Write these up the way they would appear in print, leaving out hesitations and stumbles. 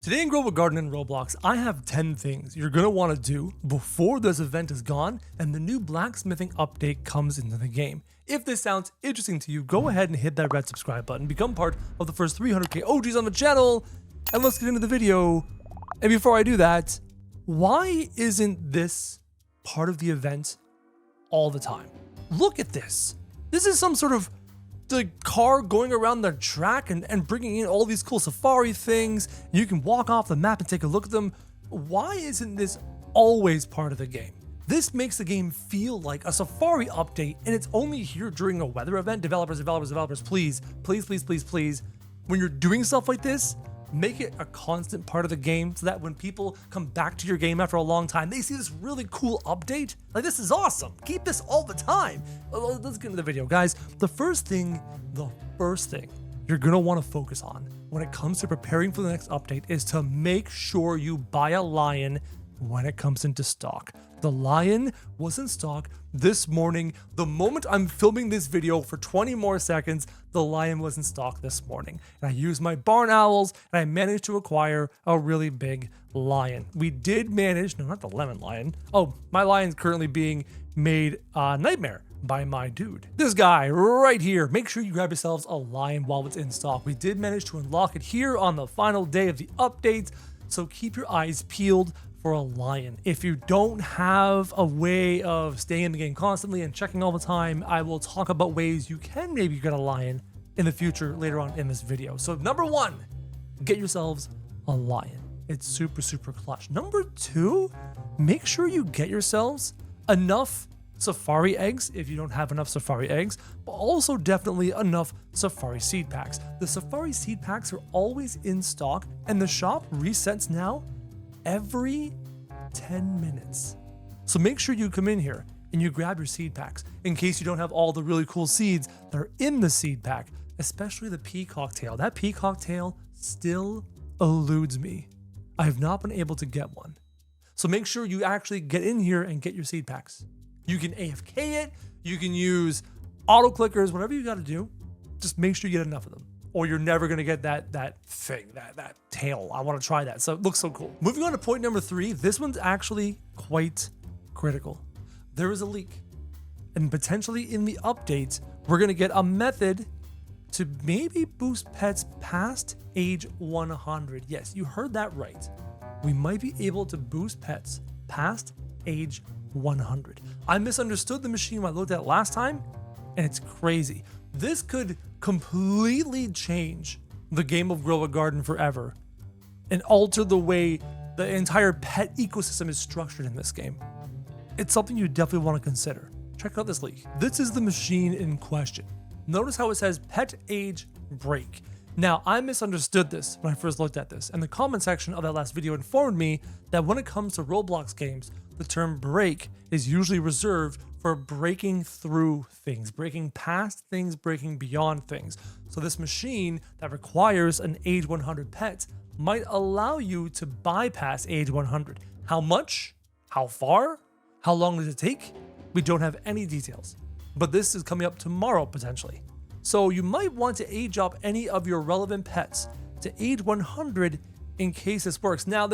Today in Global Garden and Roblox, I have 10 things you're going to want to do before this event is gone and the new blacksmithing update comes into the game. If this sounds interesting to you, go ahead and hit that red subscribe button, become part of the first 300k OGs on the channel, and let's get into the video. And before I do that, why isn't this part of the event all the time? Look at this. This is some sort of the car going around the track and bringing in all these cool safari things. You can walk off the map and take a look at them. Why isn't this always part of the game? This makes the game feel like a safari update, and it's only here during a weather event. Developers, please, when you're doing stuff like this, make it a constant part of the game so that when people come back to your game after a long time, they see this really cool update. Like, this is awesome. Keep this all the time. Let's get into the video, guys. The first thing you're gonna want to focus on when it comes to preparing for the next update is to make sure you buy a lion when it comes into stock. The lion was in stock this morning. The moment I'm filming this video for 20 more seconds, the lion was in stock this morning. And I used my barn owls and I managed to acquire a really big lion. We did manage, no, not the lemon lion. Oh, my lion's currently being made nightmare by my dude. This guy right here. Make sure you grab yourselves a lion while it's in stock. We did manage to unlock it here on the final day of the update, so keep your eyes peeled for a lion. If you don't have a way of staying in the game constantly and checking all the time, I will talk about ways you can maybe get a lion in the future later on in this video. So number one, get yourselves a lion. It's super clutch. Number two, make sure you get yourselves enough safari eggs if you don't have enough safari eggs, but also definitely enough safari seed packs. The safari seed packs are always in stock and the shop resets now every 10 minutes. So make sure you come in here and you grab your seed packs in case you don't have all the really cool seeds that are in the seed pack, especially the peacock tail. That peacock tail still eludes me. I have not been able to get one. So make sure you actually get in here and get your seed packs. You can AFK it, you can use auto clickers, whatever you got to do. Just make sure you get enough of them, or you're never going to get that thing, that tail. I want to try that. So it looks so cool. Moving on to point number 3. This one's actually quite critical. There is a leak, and potentially in the update, we're going to get a method to maybe boost pets past age 100. Yes, you heard that right. We might be able to boost pets past age 100. I misunderstood the machine when I looked at it last time, and it's crazy. This could completely change the game of Grow a Garden forever and alter the way the entire pet ecosystem is structured in this game. It's something you definitely want to consider. Check out this leak. This is the machine in question. Notice how it says pet age break. Now, I misunderstood this when I first looked at this, and the comment section of that last video informed me that when it comes to Roblox games, the term break is usually reserved for breaking through things, breaking past things, breaking beyond things. So this machine that requires an age 100 pet might allow you to bypass age 100. How much? How far? How long does it take? We don't have any details, but this is coming up tomorrow potentially. So you might want to age up any of your relevant pets to age 100 in case this works. Now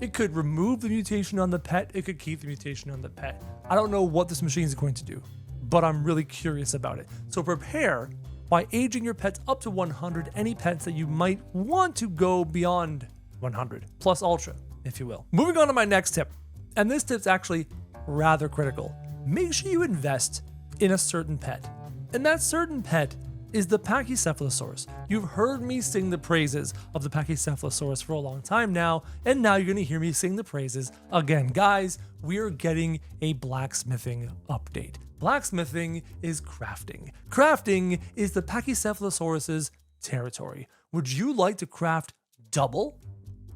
it could remove the mutation on the pet, it could keep the mutation on the pet. I don't know what this machine is going to do, but I'm really curious about it. So prepare by aging your pets up to 100, any pets that you might want to go beyond 100, plus ultra, if you will. Moving on to my next tip, and this tip's actually rather critical. Make sure you invest in a certain pet, and that certain pet is the Pachycephalosaurus. You've heard me sing the praises of the Pachycephalosaurus for a long time now, and now you're going to hear me sing the praises again. Guys, we are getting a blacksmithing update. Blacksmithing is crafting. Crafting is the Pachycephalosaurus's territory. Would you like to craft double?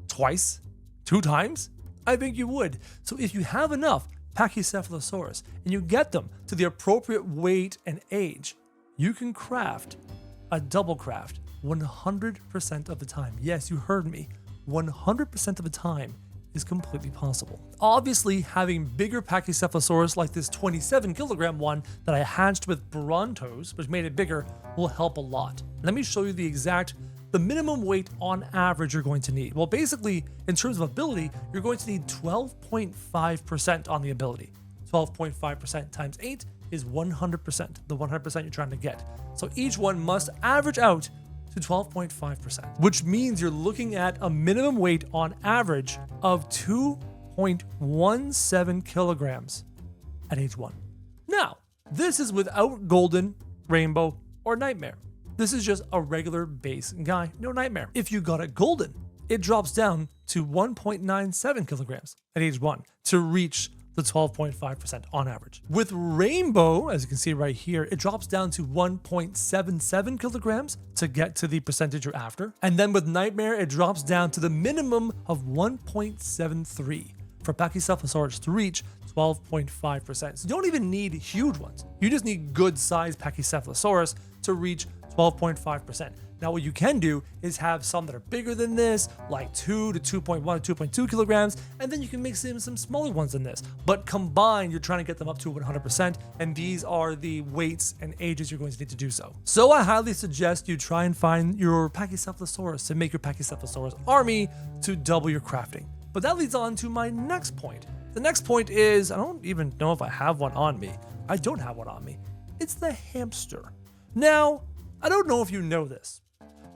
Twice? 2 times? I think you would. So if you have enough Pachycephalosaurus and you get them to the appropriate weight and age, you can craft a double craft 100% of the time. Yes, you heard me. 100% of the time is completely possible. Obviously, having bigger Pachycephalosaurus like this 27 kilogram one that I hatched with Brontos, which made it bigger, will help a lot. Let me show you the exact the minimum weight on average you're going to need? Well, basically, in terms of ability, you're going to need 12.5% on the ability. 12.5% times 8 is 100%, the 100% you're trying to get. So each one must average out to 12.5%, which means you're looking at a minimum weight on average of 2.17 kilograms at age 1. Now, this is without Golden, Rainbow, or Nightmare. This is just a regular base guy, no Nightmare. If you got it Golden, it drops down to 1.97 kilograms at age 1 to reach the 12.5% on average. With Rainbow, as you can see right here, it drops down to 1.77 kilograms to get to the percentage you're after. And then with Nightmare, it drops down to the minimum of 1.73 for Pachycephalosaurus to reach 12.5%. So you don't even need huge ones. You just need good sized Pachycephalosaurus to reach 12.5%. Now what you can do is have some that are bigger than this, like 2 to 2.1 to 2.2 kilograms, and then you can mix in some smaller ones than this. But combined, you're trying to get them up to 100%, and these are the weights and ages you're going to need to do so. So I highly suggest you try and find your Pachycephalosaurus to make your Pachycephalosaurus army to double your crafting. But that leads on to my next point. The next point is, I don't even know if I have one on me. I don't have one on me. It's the hamster. Now, I don't know if you know this,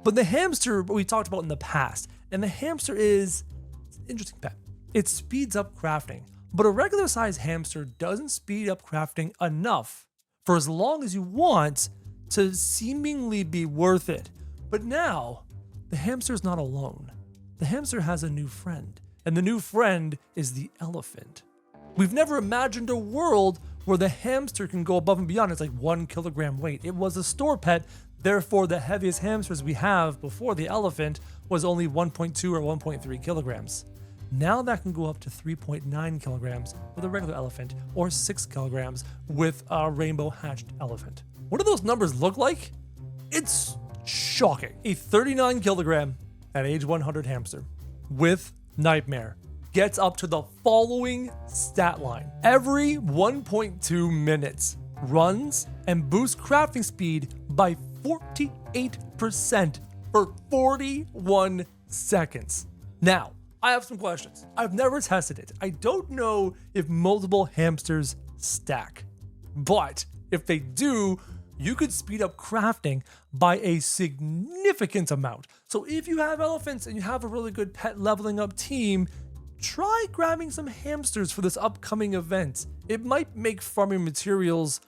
but the hamster we talked about in the past, and the hamster is an interesting pet. It speeds up crafting, but a regular sized hamster doesn't speed up crafting enough for as long as you want to seemingly be worth it. But now, the hamster is not alone. The hamster has a new friend, and the new friend is the elephant. We've never imagined a world where the hamster can go above and beyond. It's like 1 kilogram weight. It was a store pet. Therefore, the heaviest hamsters we have before the elephant was only 1.2 or 1.3 kilograms. Now that can go up to 3.9 kilograms with a regular elephant, or 6 kilograms with a rainbow hatched elephant. What do those numbers look like? It's shocking. A 39 kilogram at age 100 hamster with Nightmare gets up to the following stat line. Every 1.2 minutes runs and boosts crafting speed by 48% for 41 seconds. Now, I have some questions. I've never tested it. I don't know if multiple hamsters stack, but if they do, you could speed up crafting by a significant amount. So if you have elephants and you have a really good pet leveling up team, try grabbing some hamsters for this upcoming event. It might make farming materials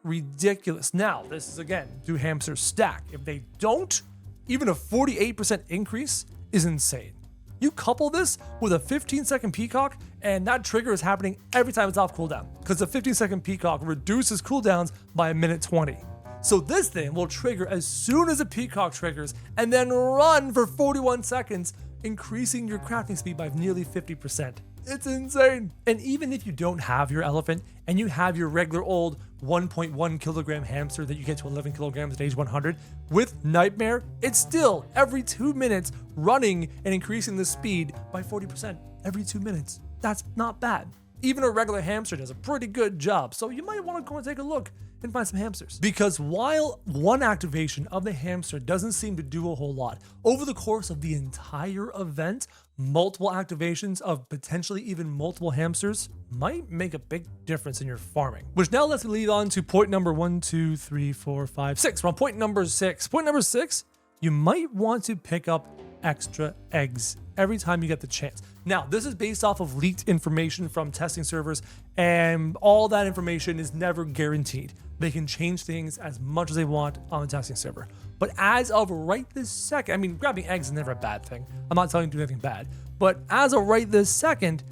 ridiculous. Now, this is again, do hamsters stack? If they don't, even a 48% increase is insane. You couple this with a 15-second peacock, and that trigger is happening every time it's off cooldown, because the 15-second peacock reduces cooldowns by 1:20. So this thing will trigger as soon as a peacock triggers, and then run for 41 seconds, increasing your crafting speed by nearly 50%. It's insane. And even if you don't have your elephant and you have your regular old 1.1 kilogram hamster that you get to 11 kilograms at age 100, with Nightmare, it's still every 2 minutes running and increasing the speed by 40% every 2 minutes. That's not bad. Even a regular hamster does a pretty good job. So you might want to go and take a look and find some hamsters. Because while one activation of the hamster doesn't seem to do a whole lot, over the course of the entire event, multiple activations of potentially even multiple hamsters might make a big difference in your farming. Which now lets me lead on to point number 1, 2, 3, 4, 5, 6. We're on point number 6. Point number 6, you might want to pick up extra eggs every time you get the chance. Now, this is based off of leaked information from testing servers, and all that information is never guaranteed. They can change things as much as they want on the testing server. But as of right this second, I mean, grabbing eggs is never a bad thing. I'm not telling you to do anything bad. But as of right this second,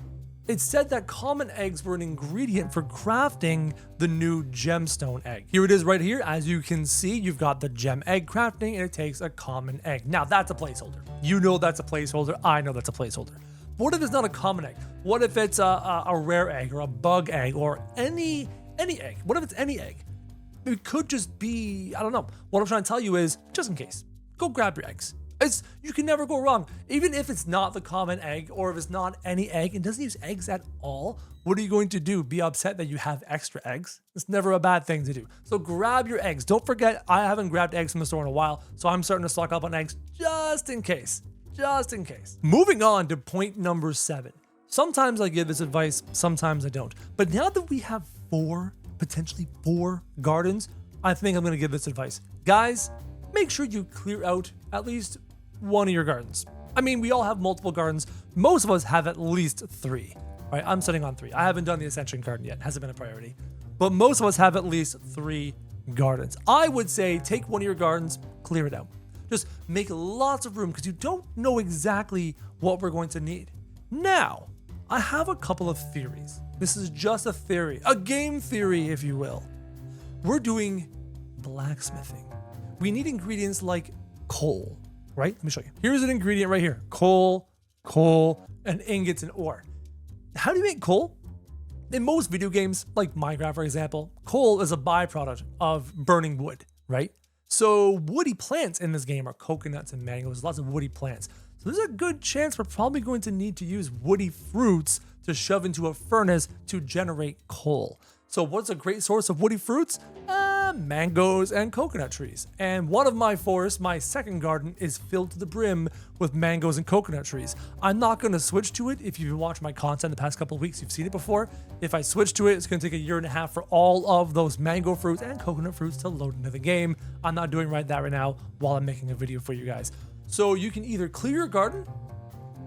it said that common eggs were an ingredient for crafting the new gemstone egg. Here it is right here. As you can see, you've got the gem egg crafting, and it takes a common egg. Now, that's a placeholder. You know that's a placeholder. I know that's a placeholder. But what if it's not a common egg? What if it's a rare egg or a bug egg or any egg? What if it's any egg? It could just be, I don't know. What I'm trying to tell you is, just in case, go grab your eggs. You can never go wrong. Even if it's not the common egg, or if it's not any egg and doesn't use eggs at all, what are you going to do? Be upset that you have extra eggs? It's never a bad thing to do. So grab your eggs. Don't forget, I haven't grabbed eggs from the store in a while, so I'm starting to stock up on eggs just in case. Just in case. Moving on to point number 7. Sometimes I give this advice, sometimes I don't. But now that we have potentially four gardens, I think I'm gonna give this advice. Guys, make sure you clear out at least one of your gardens. I mean, we all have multiple gardens. Most of us have at least 3, right? I'm sitting on 3. I haven't done the Ascension garden yet. Hasn't been a priority. But most of us have at least 3 gardens. I would say take one of your gardens, clear it out. Just make lots of room because you don't know exactly what we're going to need. Now, I have a couple of theories. This is just a theory, a game theory, if you will. We're doing blacksmithing. We need ingredients like coal, right? Let me show you. Here's an ingredient right here. Coal, and ingots and ore. How do you make coal? In most video games, like Minecraft, for example, coal is a byproduct of burning wood, right? So woody plants in this game are coconuts and mangoes, lots of woody plants. So there's a good chance we're probably going to need to use woody fruits to shove into a furnace to generate coal. So what's a great source of woody fruits? Mangoes and coconut trees. And one of my forests, my second garden, is filled to the brim with mangoes and coconut trees. I'm not going to switch to it. If you've watched my content the past couple of weeks, you've seen it before. If I switch to it, it's going to take a 1.5 years for all of those mango fruits and coconut fruits to load into the game. I'm not doing that right now while I'm making a video for you guys. So you can either clear your garden,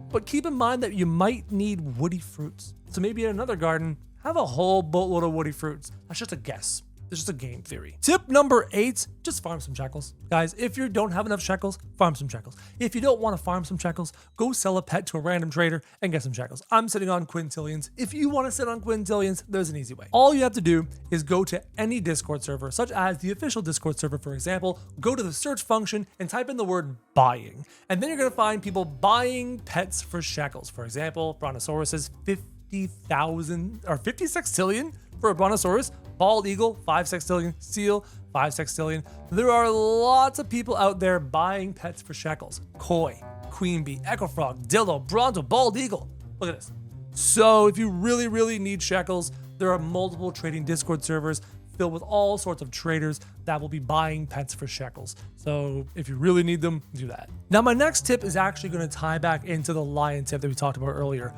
but keep in mind that you might need woody fruits. So maybe in another garden, have a whole boatload of woody fruits. That's just a guess. It's just a game theory. Tip number 8, just farm some shekels. Guys, if you don't have enough shekels, farm some shekels. If you don't want to farm some shekels, go sell a pet to a random trader and get some shekels. I'm sitting on quintillions. If you want to sit on quintillions, there's an easy way. All you have to do is go to any Discord server, such as the official Discord server, for example, go to the search function and type in the word buying. And then you're going to find people buying pets for shekels. For example, Brontosaurus is 50,000 or 50 sextillion for a Brontosaurus. Bald eagle, 5 sextillion. Seal, 5 sextillion. There are lots of people out there buying pets for shekels. Koi, queen bee, echo frog, dildo, bronto, bald eagle. Look at this. So if you really, really need shekels, there are multiple trading Discord servers filled with all sorts of traders that will be buying pets for shekels. So if you really need them, do that. Now my next tip is actually going to tie back into the lion tip that we talked about earlier.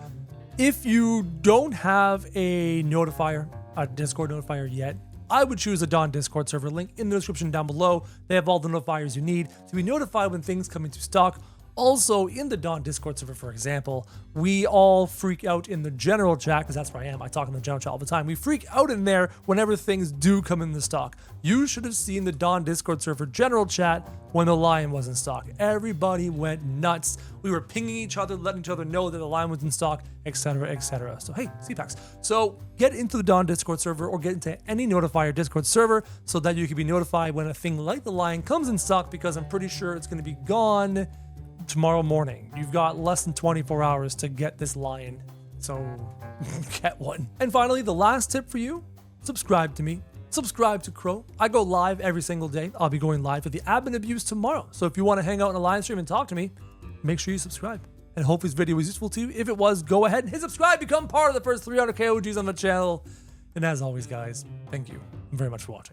If you don't have a notifier, a Discord notifier yet, I would choose a Dawn Discord server. Link in the description down below. They have all the notifiers you need to be notified when things come into stock. Also, in the Dawn Discord server, for example, we all freak out in the general chat, because that's where I am. I talk in the general chat all the time. We freak out in there whenever things do come in the stock. You should have seen the Dawn Discord server general chat when the lion was in stock. Everybody went nuts. We were pinging each other, letting each other know that the lion was in stock, etc., etc. So hey, CPAX. So get into the Dawn Discord server or get into any notifier Discord server so that you can be notified when a thing like the lion comes in stock, because I'm pretty sure it's going to be gone tomorrow morning. You've got less than 24 hours to get this lion, so get one. And finally, the last tip for you, subscribe to me. Subscribe to Kro. I go live every single day. I'll be going live for the admin abuse tomorrow. So if you want to hang out in a live stream and talk to me, make sure you subscribe. And hope this video was useful to you. If it was, go ahead and hit subscribe, become part of the first 300k OGs on the channel. And as always, guys, thank you very much for watching.